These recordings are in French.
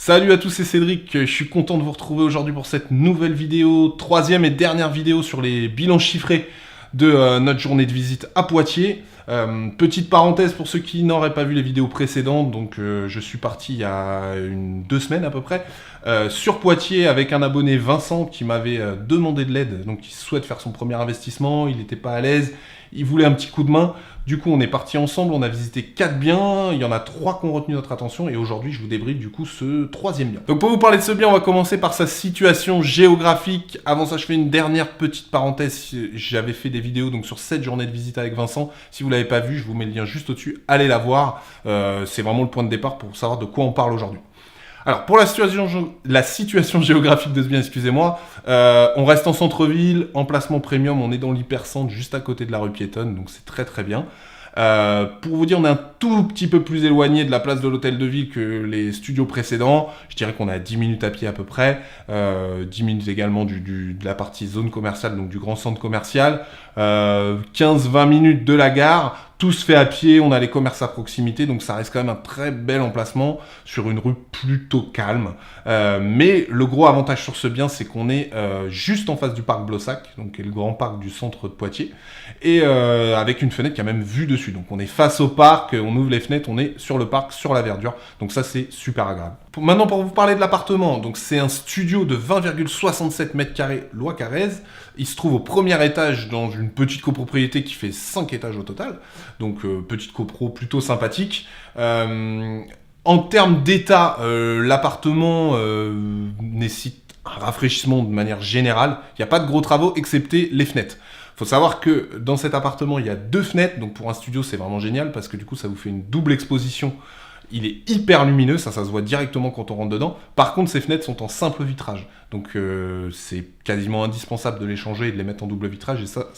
Salut à tous, c'est Cédric, je suis content de vous retrouver aujourd'hui pour cette nouvelle vidéo, troisième et dernière vidéo sur les bilans chiffrés de notre journée de visite à Poitiers. Petite parenthèse pour ceux qui n'auraient pas vu les vidéos précédentes, donc je suis parti il y a 2 semaines à peu près sur Poitiers avec un abonné Vincent qui m'avait demandé de l'aide, donc il souhaite faire son premier investissement, il n'était pas à l'aise, il voulait un petit coup de main. Du coup, on est parti ensemble, on a visité 4 biens, il y en a 3 qui ont retenu notre attention, et aujourd'hui, je vous débriefe du coup ce 3e bien. Donc pour vous parler de ce bien, on va commencer par sa situation géographique. Avant ça, je fais une dernière petite parenthèse. J'avais fait des vidéos donc sur cette journée de visite avec Vincent. Si vous ne l'avez pas vu, je vous mets le lien juste au-dessus, allez la voir. C'est vraiment le point de départ pour savoir de quoi on parle aujourd'hui. Alors, pour la situation géographique de ce bien, excusez-moi, on reste en centre-ville, emplacement premium, on est dans l'hypercentre, juste à côté de la rue piétonne, donc c'est très très bien. Pour vous dire, on est un tout petit peu plus éloigné de la place de l'hôtel de ville que les studios précédents. Je dirais qu'on est à 10 minutes à pied à peu près, 10 minutes également de la partie zone commerciale, donc du grand centre commercial, 15-20 minutes de la gare. Tout se fait à pied, on a les commerces à proximité, donc ça reste quand même un très bel emplacement sur une rue plutôt calme. Mais le gros avantage sur ce bien, c'est qu'on est juste en face du parc Blossac, donc qui est le grand parc du centre de Poitiers, et avec une fenêtre qui a même vue dessus. Donc on est face au parc, on ouvre les fenêtres, on est sur le parc, sur la verdure. Donc ça, c'est super agréable. Maintenant, pour vous parler de l'appartement, donc c'est un studio de 20,67 m² Loi Carrez. Il se trouve au premier étage dans une petite copropriété qui fait 5 étages au total. Donc petite copro plutôt sympathique. En termes d'état, l'appartement nécessite un rafraîchissement de manière générale. Il n'y a pas de gros travaux excepté les fenêtres. Il faut savoir que dans cet appartement, il y a 2 fenêtres. Donc pour un studio, c'est vraiment génial parce que du coup, ça vous fait une double exposition. Il est hyper lumineux, ça se voit directement quand on rentre dedans. Par contre, ces fenêtres sont en simple vitrage. Donc c'est quasiment indispensable de les changer et de les mettre en double vitrage. Et ça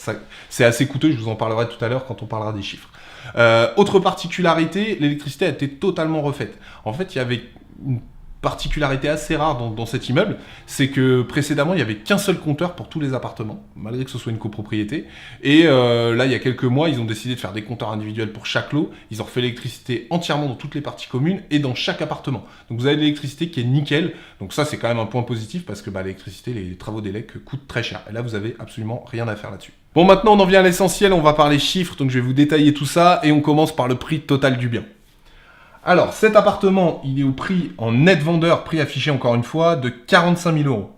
c'est assez coûteux, je vous en parlerai tout à l'heure quand on parlera des chiffres. Autre particularité, l'électricité a été totalement refaite. En fait, il y avait une particularité assez rare dans cet immeuble, c'est que précédemment, il n'y avait qu'un seul compteur pour tous les appartements, malgré que ce soit une copropriété. Et là, il y a quelques mois, ils ont décidé de faire des compteurs individuels pour chaque lot. Ils ont refait l'électricité entièrement dans toutes les parties communes et dans chaque appartement. Donc vous avez de l'électricité qui est nickel. Donc ça, c'est quand même un point positif parce que l'électricité, les travaux d'élec coûtent très cher. Et là, vous avez absolument rien à faire là-dessus. Bon, maintenant, on en vient à l'essentiel. On va parler chiffres. Donc je vais vous détailler tout ça et on commence par le prix total du bien. Alors, cet appartement, il est au prix en net vendeur, prix affiché encore une fois, de 45 000 euros.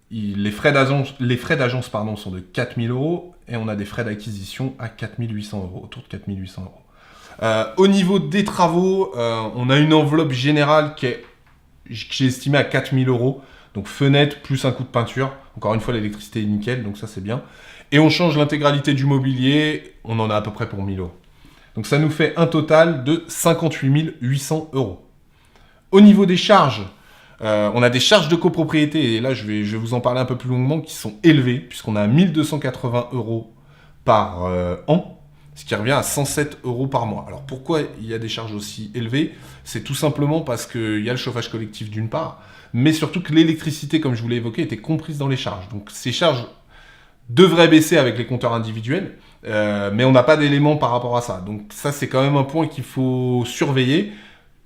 Les frais d'agence sont de 4 000 euros et on a des frais d'acquisition à 4 800 euros, autour de 4 800 euros. Au niveau des travaux, on a une enveloppe générale que j'ai estimée à 4 000 euros. Donc fenêtre plus un coup de peinture. Encore une fois, l'électricité est nickel, donc ça c'est bien. Et on change l'intégralité du mobilier, on en a à peu près pour 1 000 euros. Donc ça nous fait un total de 58 800 euros. Au niveau des charges, on a des charges de copropriété, et là je vais vous en parler un peu plus longuement, qui sont élevées, puisqu'on a 1 280 euros par an, ce qui revient à 107 euros par mois. Alors pourquoi il y a des charges aussi élevées? C'est tout simplement parce qu'il y a le chauffage collectif d'une part, mais surtout que l'électricité, comme je vous l'ai évoqué, était comprise dans les charges. Donc ces charges devraient baisser avec les compteurs individuels, mais on n'a pas d'éléments par rapport à ça. Donc ça, c'est quand même un point qu'il faut surveiller.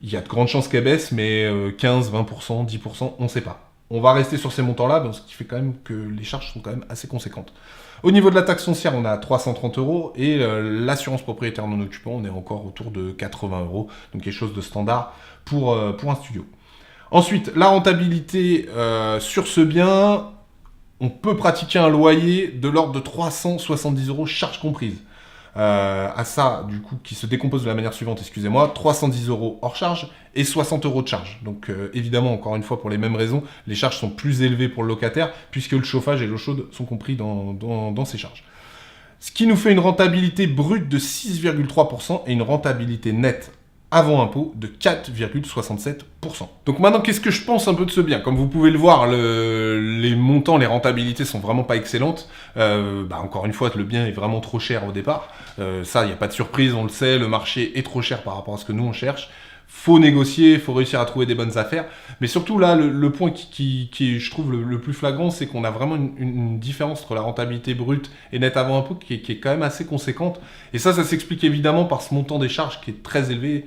Il y a de grandes chances qu'elle baisse, mais 15, 20%, 10%, on ne sait pas. On va rester sur ces montants-là, ce qui fait quand même que les charges sont quand même assez conséquentes. Au niveau de la taxe foncière, on a 330 euros, et l'assurance propriétaire non occupant, on est encore autour de 80 euros, donc quelque chose de standard pour un studio. Ensuite, la rentabilité sur ce bien, on peut pratiquer un loyer de l'ordre de 370 euros, charges comprises. À ça, du coup, qui se décompose de la manière suivante, excusez-moi, 310 euros hors charge et 60 euros de charge. Donc évidemment, encore une fois, pour les mêmes raisons, les charges sont plus élevées pour le locataire, puisque le chauffage et l'eau chaude sont compris dans ces charges. Ce qui nous fait une rentabilité brute de 6,3% et une rentabilité nette avant impôt de 4,67%. Donc maintenant, qu'est-ce que je pense un peu de ce bien? Comme vous pouvez le voir, les montants, les rentabilités sont vraiment pas excellentes. Encore une fois, le bien est vraiment trop cher au départ. Ça, il n'y a pas de surprise, on le sait, le marché est trop cher par rapport à ce que nous on cherche. Faut négocier, faut réussir à trouver des bonnes affaires. Mais surtout là, le point qui je trouve le plus flagrant, c'est qu'on a vraiment une différence entre la rentabilité brute et nette avant impôt qui est quand même assez conséquente. Et ça s'explique évidemment par ce montant des charges qui est très élevé.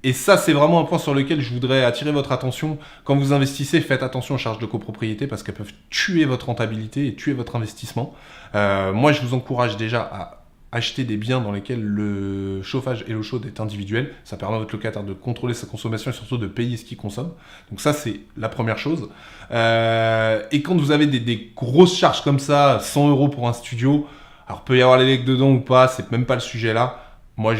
Et ça, c'est vraiment un point sur lequel je voudrais attirer votre attention. Quand vous investissez, faites attention aux charges de copropriété parce qu'elles peuvent tuer votre rentabilité et tuer votre investissement. Moi, je vous encourage déjà à acheter des biens dans lesquels le chauffage et l'eau chaude est individuel. Ça permet à votre locataire de contrôler sa consommation et surtout de payer ce qu'il consomme. Donc ça, c'est la première chose. Et quand vous avez des grosses charges comme ça, 100 € pour un studio, alors peut y avoir les legs dedans ou pas, c'est même pas le sujet là. Moi,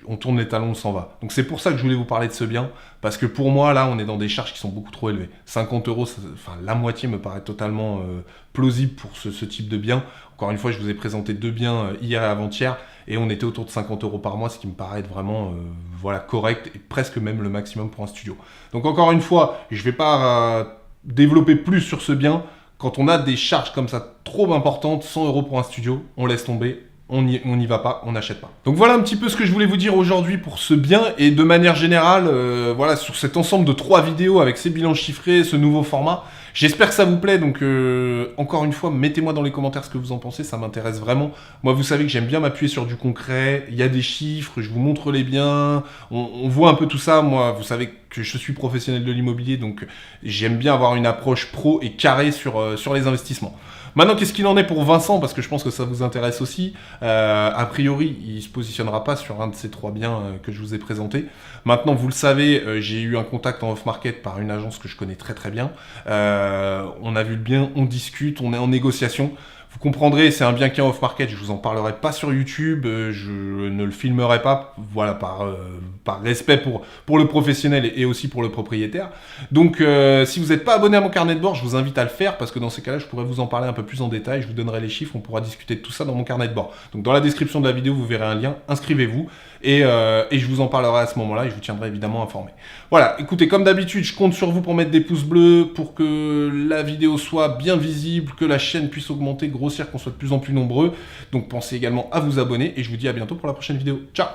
on tourne les talons, on s'en va. Donc c'est pour ça que je voulais vous parler de ce bien, parce que pour moi, là, on est dans des charges qui sont beaucoup trop élevées. 50 €, enfin la moitié me paraît totalement plausible pour ce type de bien. Encore une fois, je vous ai présenté 2 biens hier et avant-hier, et on était autour de 50 € par mois, ce qui me paraît être vraiment voilà, correct, et presque même le maximum pour un studio. Donc encore une fois, je ne vais pas développer plus sur ce bien. Quand on a des charges comme ça trop importantes, 100 € pour un studio, on laisse tomber. On n'y va pas, on n'achète pas. Donc voilà un petit peu ce que je voulais vous dire aujourd'hui pour ce bien, et de manière générale, voilà, sur cet ensemble de 3 vidéos avec ces bilans chiffrés, ce nouveau format. J'espère que ça vous plaît, donc encore une fois, mettez-moi dans les commentaires ce que vous en pensez, ça m'intéresse vraiment. Moi, vous savez que j'aime bien m'appuyer sur du concret, il y a des chiffres, je vous montre les biens, on voit un peu tout ça. Moi, vous savez que je suis professionnel de l'immobilier, donc j'aime bien avoir une approche pro et carrée sur les investissements. Maintenant, qu'est-ce qu'il en est pour Vincent? Parce que je pense que ça vous intéresse aussi. A priori, il ne se positionnera pas sur un de ces 3 biens que je vous ai présentés. Maintenant, vous le savez, j'ai eu un contact en off-market par une agence que je connais très très bien. On a vu le bien, on discute, on est en négociation. Vous comprendrez, c'est un bien qui est off-market, je vous en parlerai pas sur YouTube, je ne le filmerai pas, voilà, par respect pour le professionnel et aussi pour le propriétaire. Donc, si vous n'êtes pas abonné à mon carnet de bord, je vous invite à le faire, parce que dans ces cas-là, je pourrais vous en parler un peu plus en détail, je vous donnerai les chiffres, on pourra discuter de tout ça dans mon carnet de bord. Donc, dans la description de la vidéo, vous verrez un lien, inscrivez-vous, et je vous en parlerai à ce moment-là, et je vous tiendrai évidemment informé. Voilà, écoutez, comme d'habitude, je compte sur vous pour mettre des pouces bleus, pour que la vidéo soit bien visible, que la chaîne puisse augmenter, grossir, qu'on soit de plus en plus nombreux. Donc pensez également à vous abonner, et je vous dis à bientôt pour la prochaine vidéo. Ciao!